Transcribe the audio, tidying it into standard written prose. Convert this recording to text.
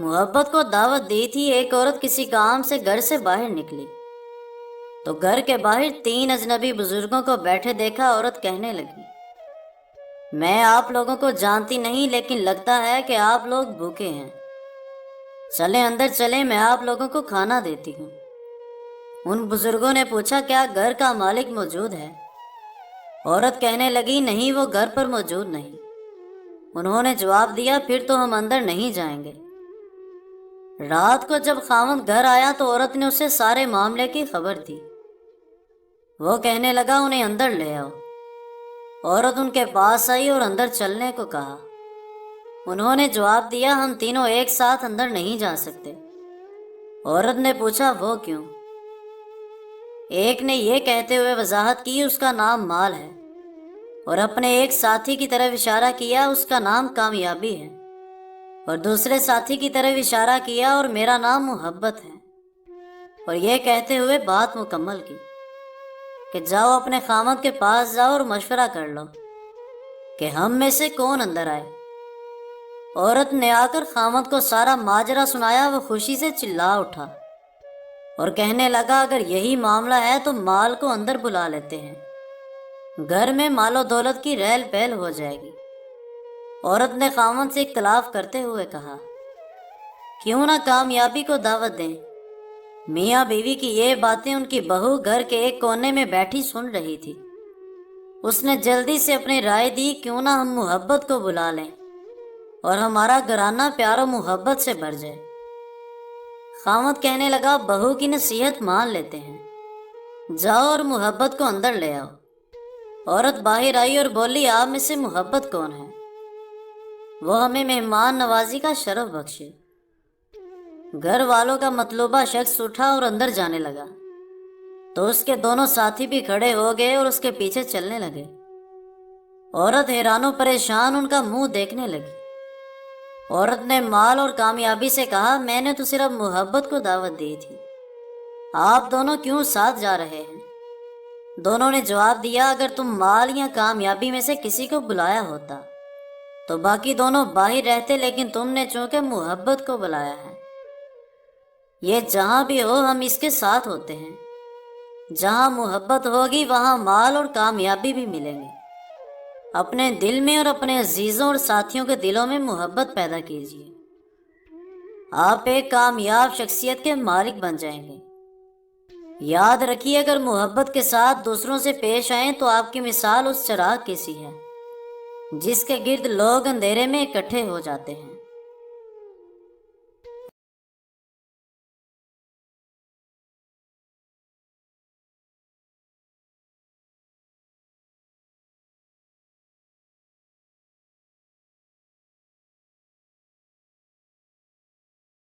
محبت کو دعوت دی تھی، ایک عورت کسی کام سے گھر سے باہر نکلی تو گھر کے باہر 3 اجنبی بزرگوں کو بیٹھے دیکھا۔ عورت کہنے لگی، میں آپ لوگوں کو جانتی نہیں، لیکن لگتا ہے کہ آپ لوگ بھوکے ہیں، چلیں اندر چلیں، میں آپ لوگوں کو کھانا دیتی ہوں۔ ان بزرگوں نے پوچھا، کیا گھر کا مالک موجود ہے؟ عورت کہنے لگی، نہیں، وہ گھر پر موجود نہیں۔ انہوں نے جواب دیا، پھر تو ہم اندر نہیں جائیں گے۔ رات کو جب خاوند گھر آیا تو عورت نے اسے سارے معاملے کی خبر دی۔ وہ کہنے لگا، انہیں اندر لے آؤ۔ عورت ان کے پاس آئی اور اندر چلنے کو کہا۔ انہوں نے جواب دیا، ہم تینوں ایک ساتھ اندر نہیں جا سکتے۔ عورت نے پوچھا، وہ کیوں؟ ایک نے یہ کہتے ہوئے وضاحت کی، اس کا نام مال ہے، اور اپنے ایک ساتھی کی طرف اشارہ کیا، اس کا نام کامیابی ہے، اور دوسرے ساتھی کی طرف اشارہ کیا، اور میرا نام محبت ہے، اور یہ کہتے ہوئے بات مکمل کی کہ جاؤ اپنے خاوند کے پاس جاؤ اور مشورہ کر لو کہ ہم میں سے کون اندر آئے۔ عورت نے آ کر خاوند کو سارا ماجرا سنایا۔ وہ خوشی سے چلا اٹھا اور کہنے لگا، اگر یہی معاملہ ہے تو مال کو اندر بلا لیتے ہیں، گھر میں مال و دولت کی ریل پیل ہو جائے گی۔ عورت نے خاوند سے اختلاف کرتے ہوئے کہا، کیوں نہ کامیابی کو دعوت دیں؟ میاں بیوی کی یہ باتیں ان کی بہو گھر کے ایک کونے میں بیٹھی سن رہی تھی۔ اس نے جلدی سے اپنی رائے دی، کیوں نہ ہم محبت کو بلا لیں اور ہمارا گھرانہ پیار و محبت سے بھر جائے۔ خاوند کہنے لگا، بہو کی نصیحت مان لیتے ہیں، جاؤ اور محبت کو اندر لے آؤ۔ عورت باہر آئی اور بولی، آپ میں سے محبت کون ہے؟ وہ ہمیں مہمان نوازی کا شرف بخشے۔ گھر والوں کا مطلوبہ شخص اٹھا اور اندر جانے لگا تو اس کے دونوں ساتھی بھی کھڑے ہو گئے اور اس کے پیچھے چلنے لگے۔ عورت حیران و پریشان ان کا منہ دیکھنے لگی۔ عورت نے مال اور کامیابی سے کہا، میں نے تو صرف محبت کو دعوت دی تھی، آپ دونوں کیوں ساتھ جا رہے ہیں؟ دونوں نے جواب دیا، اگر تم مال یا کامیابی میں سے کسی کو بلایا ہوتا تو باقی دونوں باہر رہتے، لیکن تم نے چونکہ محبت کو بلایا ہے، یہ جہاں بھی ہو ہم اس کے ساتھ ہوتے ہیں۔ جہاں محبت ہوگی وہاں مال اور کامیابی بھی ملیں گے۔ اپنے دل میں اور اپنے عزیزوں اور ساتھیوں کے دلوں میں محبت پیدا کیجیے، آپ ایک کامیاب شخصیت کے مالک بن جائیں گے۔ یاد رکھیے، اگر محبت کے ساتھ دوسروں سے پیش آئیں تو آپ کی مثال اس چراغ کی سی ہے جس کے گرد لوگ اندھیرے میں اکٹھے ہو جاتے ہیں۔